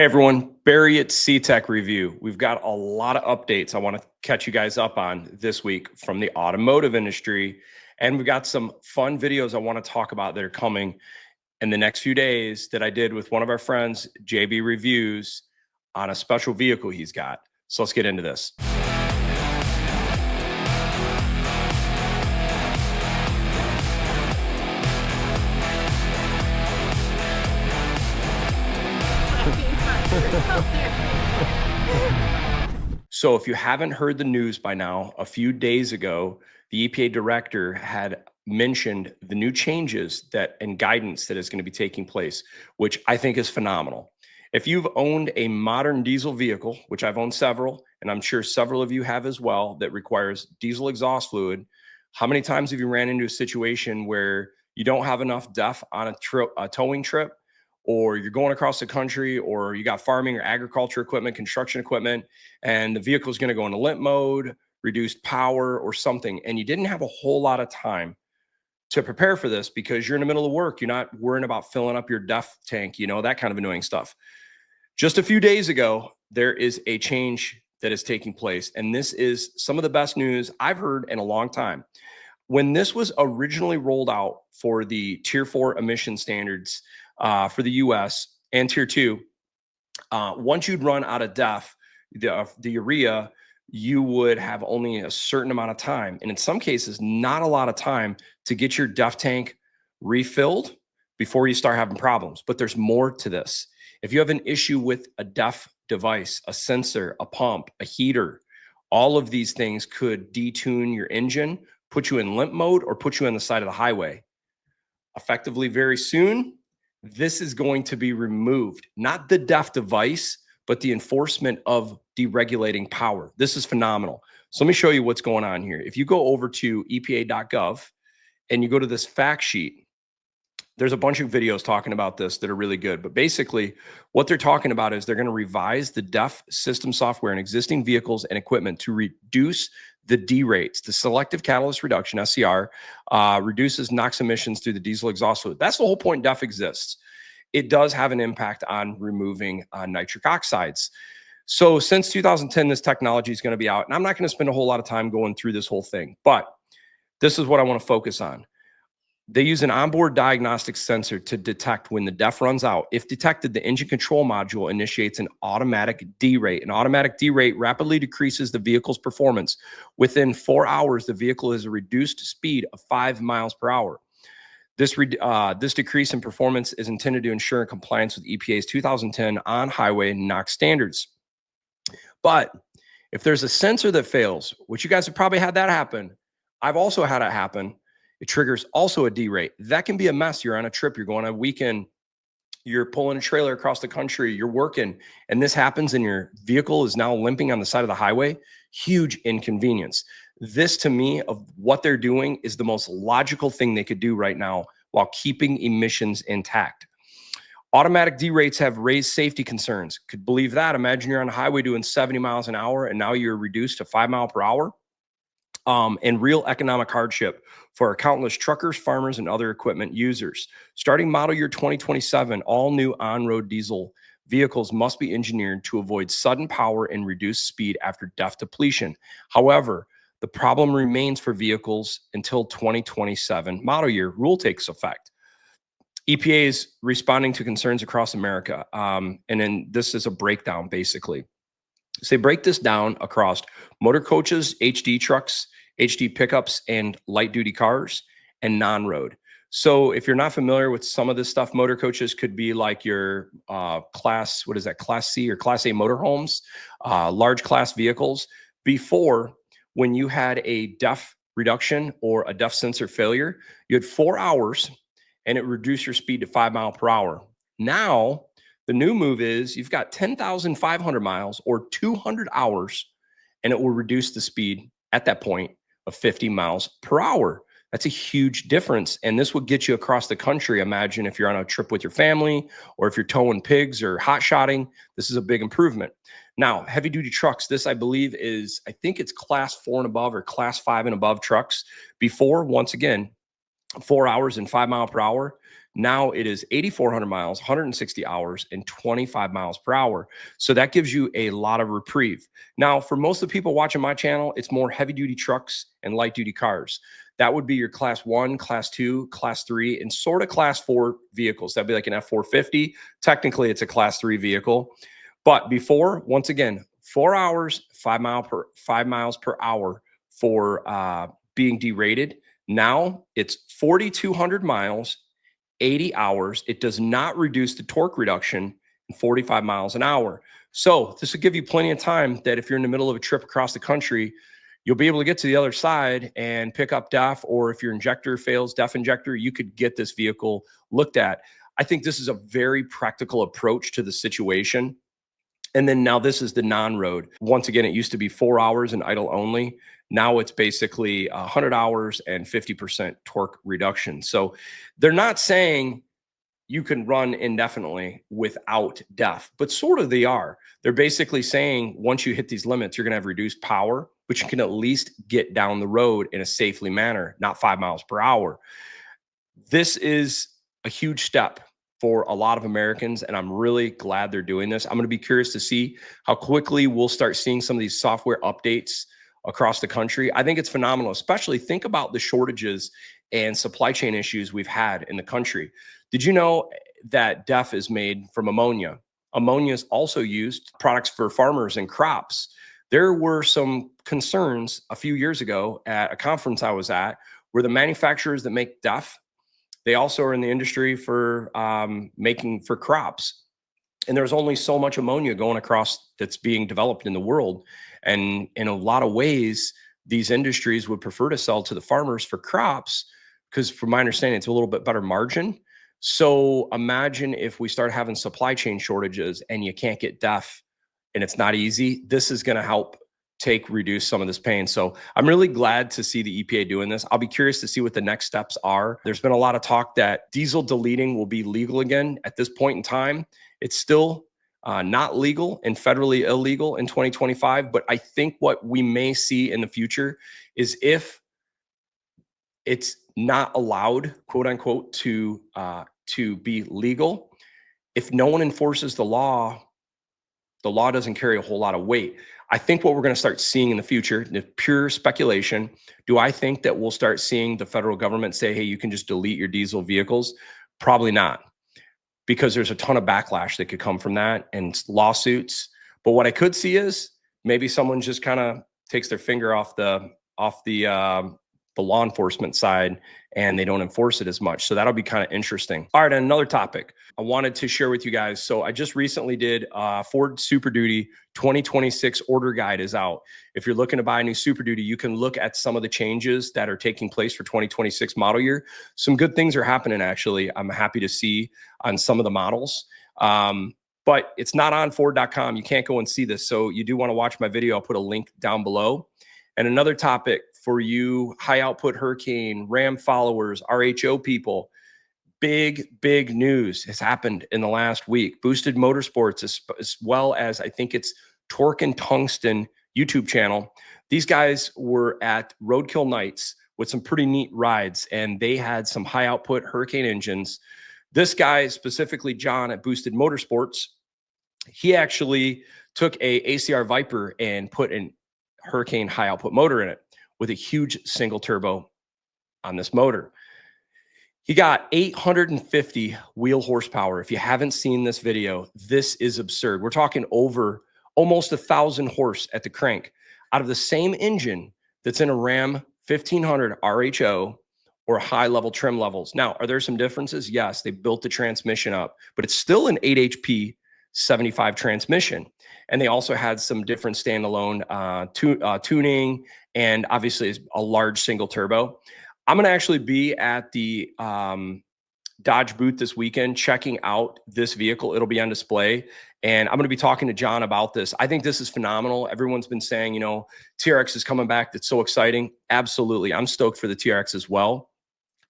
Hey everyone, Barry at CTech-review. We've got a lot of updates I want to catch you guys up on this week from the automotive industry. And we've got some fun videos I want to talk about that are coming in the next few days that I did with one of our friends, JB Reviews, on a special vehicle he's got. So let's get into this. So if you haven't heard the news by now, a few days ago, the EPA director had mentioned the new changes and guidance that is going to be taking place, which I think is phenomenal. If you've owned a modern diesel vehicle, which I've owned several, and I'm sure several of you have as well, that requires diesel exhaust fluid, how many times have you ran into a situation where you don't have enough DEF on a towing trip, or you're going across the country, or you got farming or agriculture equipment, construction equipment, and the vehicle is going to go into limp mode, reduced power, or something, and you didn't have a whole lot of time to prepare for this because you're in the middle of work. You're not worrying about filling up your DEF tank, that kind of annoying stuff. Just a few days ago, there is a change that is taking place, and this is some of the best news I've heard in a long time. When this was originally rolled out for the Tier 4 emission standards for the US and Tier 2, once you'd run out of DEF, the urea, you would have only a certain amount of time, and in some cases, not a lot of time to get your DEF tank refilled before you start having problems. But there's more to this. If you have an issue with a DEF device, a sensor, a pump, a heater, all of these things could detune your engine, put you in limp mode, or put you on the side of the highway. Effectively, very soon, this is going to be removed. Not the DEF device, but the enforcement of deregulating power. This is phenomenal. So let me show you what's going on here. If you go over to EPA.gov and you go to this fact sheet, there's a bunch of videos talking about this that are really good. But basically, what they're talking about is they're going to revise the DEF system software in existing vehicles and equipment to reduce the D rates. The selective catalyst reduction, SCR, reduces NOx emissions through the diesel exhaust fluid. That's the whole point DEF exists. It does have an impact on removing nitric oxides. So since 2010, this technology is going to be out. And I'm not going to spend a whole lot of time going through this whole thing, but this is what I want to focus on. They use an onboard diagnostic sensor to detect when the DEF runs out. If detected, the engine control module initiates an automatic derate. An automatic derate rapidly decreases the vehicle's performance. Within 4 hours, the vehicle has a reduced speed of 5 miles per hour. This decrease in performance is intended to ensure compliance with EPA's 2010 on-highway NOx standards. But if there's a sensor that fails, which you guys have probably had that happen, I've also had it happen, it triggers also a derate. That can be a mess. You're on a trip, you're going on a weekend, you're pulling a trailer across the country, you're working, and this happens and your vehicle is now limping on the side of the highway. Huge inconvenience. This, to me, of what they're doing is the most logical thing they could do right now while keeping emissions intact. Automatic derates have raised safety concerns. Could believe that. Imagine you're on a highway doing 70 miles an hour and now you're reduced to 5 miles per hour. And real economic hardship for our countless truckers, farmers, and other equipment users. Starting model year 2027, all new on-road diesel vehicles must be engineered to avoid sudden power and reduce speed after DEF depletion. However, the problem remains for vehicles until 2027 model year rule takes effect. EPA is responding to concerns across America. And then this is a breakdown, basically. So they break this down across motor coaches, HD trucks, HD pickups, and light duty cars, and non-road. So if you're not familiar with some of this stuff, motor coaches could be like your class C or Class A motorhomes, large class vehicles. Before, when you had a DEF reduction or a DEF sensor failure, you had 4 hours and it reduced your speed to 5 miles per hour. Now, the new move is you've got 10,500 miles or 200 hours, and it will reduce the speed at that point of 50 miles per hour. That's a huge difference. And this would get you across the country. Imagine if you're on a trip with your family, or if you're towing pigs or hot shotting, this is a big improvement. Now, heavy duty trucks, this I believe is, I think it's class 4 and above or class 5 and above trucks. Before, once again, 4 hours and 5 miles per hour. Now it is 8,400 miles, 160 hours, and 25 miles per hour. So that gives you a lot of reprieve. Now, for most of the people watching my channel, it's more heavy duty trucks and light duty cars. That would be your class 1, class 2, class 3, and sort of class 4 vehicles. That'd be like an F450. Technically, it's a class 3 vehicle. But before, once again, 4 hours, 5 miles per hour for being derated. Now it's 4,200 miles, 80 hours. It does not reduce the torque reduction in 45 miles an hour. So this will give you plenty of time that if you're in the middle of a trip across the country, you'll be able to get to the other side and pick up DEF, or if your injector fails, DEF injector, you could get this vehicle looked at. I think this is a very practical approach to the situation. And then now this is the non-road. Once again, it used to be 4 hours and idle only. Now it's basically 100 hours and 50% torque reduction. So they're not saying you can run indefinitely without DEF, but sort of they are. They're basically saying once you hit these limits, you're going to have reduced power, but you can at least get down the road in a safely manner, not 5 miles per hour. This is a huge step for a lot of Americans, and I'm really glad they're doing this. I'm going to be curious to see how quickly we'll start seeing some of these software updates across the country. I think it's phenomenal, especially think about the shortages and supply chain issues we've had in the country. Did you know that DEF is made from ammonia? Ammonia is also used products for farmers and crops. There were some concerns a few years ago at a conference I was at where the manufacturers that make DEF, they also are in the industry for making for crops. And there's only so much ammonia going across that's being developed in the world. And in a lot of ways, these industries would prefer to sell to the farmers for crops because from my understanding, it's a little bit better margin. So imagine if we start having supply chain shortages and you can't get DEF and it's not easy. This is going to help reduce some of this pain. So I'm really glad to see the EPA doing this. I'll be curious to see what the next steps are. There's been a lot of talk that diesel deleting will be legal again. At this point in time, it's still not legal and federally illegal in 2025. But I think what we may see in the future is if it's not allowed, quote unquote, to be legal, if no one enforces the law doesn't carry a whole lot of weight. I think what we're going to start seeing in the future, the pure speculation, do I think that we'll start seeing the federal government say, hey, you can just delete your diesel vehicles? Probably not, because there's a ton of backlash that could come from that and lawsuits. But what I could see is maybe someone just kind of takes their finger off the law enforcement side and they don't enforce it as much. So that'll be kind of interesting. All right, another topic I wanted to share with you guys. So I just recently did Ford Superduty 2026 order guide is out. If you're looking to buy a new Superduty, you can look at some of the changes that are taking place for 2026 model year. Some good things are happening, actually. I'm happy to see on some of the models. But it's not on Ford.com. You can't go and see this. So you do want to watch my video. I'll put a link down below. And another topic for you high output Hurricane, Ram followers, RHO people, big news has happened in the last week. Boosted Motorsports, as well as I think it's Torque and Tungsten YouTube channel. These guys were at Roadkill Nights with some pretty neat rides, and they had some high output Hurricane engines. This guy, specifically John at Boosted Motorsports, he actually took a ACR Viper and put an Hurricane high output motor in it with a huge single turbo on this motor. He got 850 wheel horsepower. If you haven't seen this video, this is absurd. We're talking over almost 1,000 horse at the crank out of the same engine that's in a Ram 1500 RHO or high level trim levels. Now, are there some differences? Yes, they built the transmission up, but it's still an 8 HP 75 transmission. And they also had some different standalone tuning and obviously a large single turbo. I'm going to actually be at the Dodge booth this weekend checking out this vehicle. It'll be on display. And I'm going to be talking to John about this. I think this is phenomenal. Everyone's been saying, you know, TRX is coming back. That's so exciting. Absolutely. I'm stoked for the TRX as well.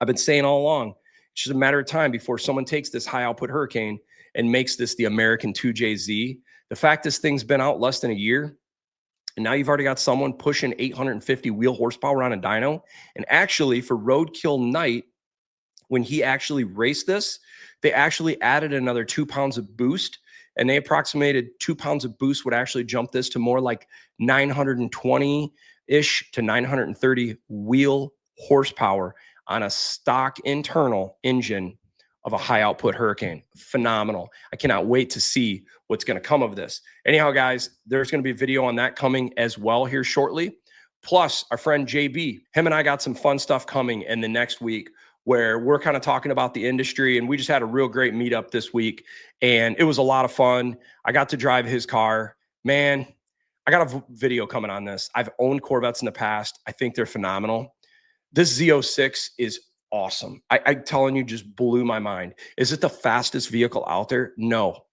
I've been saying all along, it's just a matter of time before someone takes this high output Hurricane and makes this the American 2JZ. The fact this thing's been out less than a year, and now you've already got someone pushing 850 wheel horsepower on a dyno. And actually for Roadkill Night, when he actually raced this, they actually added another 2 pounds of boost, and they approximated 2 pounds of boost would actually jump this to more like 920-ish to 930 wheel horsepower on a stock internal engine of a high output Hurricane. Phenomenal. I cannot wait to see what's going to come of this. Anyhow, guys, there's going to be a video on that coming as well here shortly. Plus, our friend JB, him and I got some fun stuff coming in the next week where we're kind of talking about the industry, and we just had a real great meetup this week, and it was a lot of fun. I got to drive his car. Man, I got a video coming on this. I've owned Corvettes in the past. I think they're phenomenal. This Z06 is awesome. I'm telling you, just blew my mind. Is it the fastest vehicle out there? No.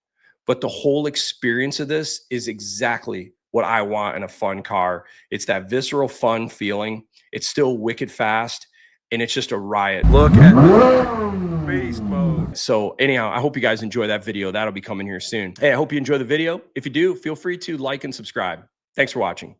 But the whole experience of this is exactly what I want in a fun car. It's that visceral fun feeling. It's still wicked fast, and it's just a riot. Look at beast mode. So anyhow, I hope you guys enjoy that video. That'll be coming here soon. Hey, I hope you enjoy the video. If you do, feel free to like and subscribe. Thanks for watching.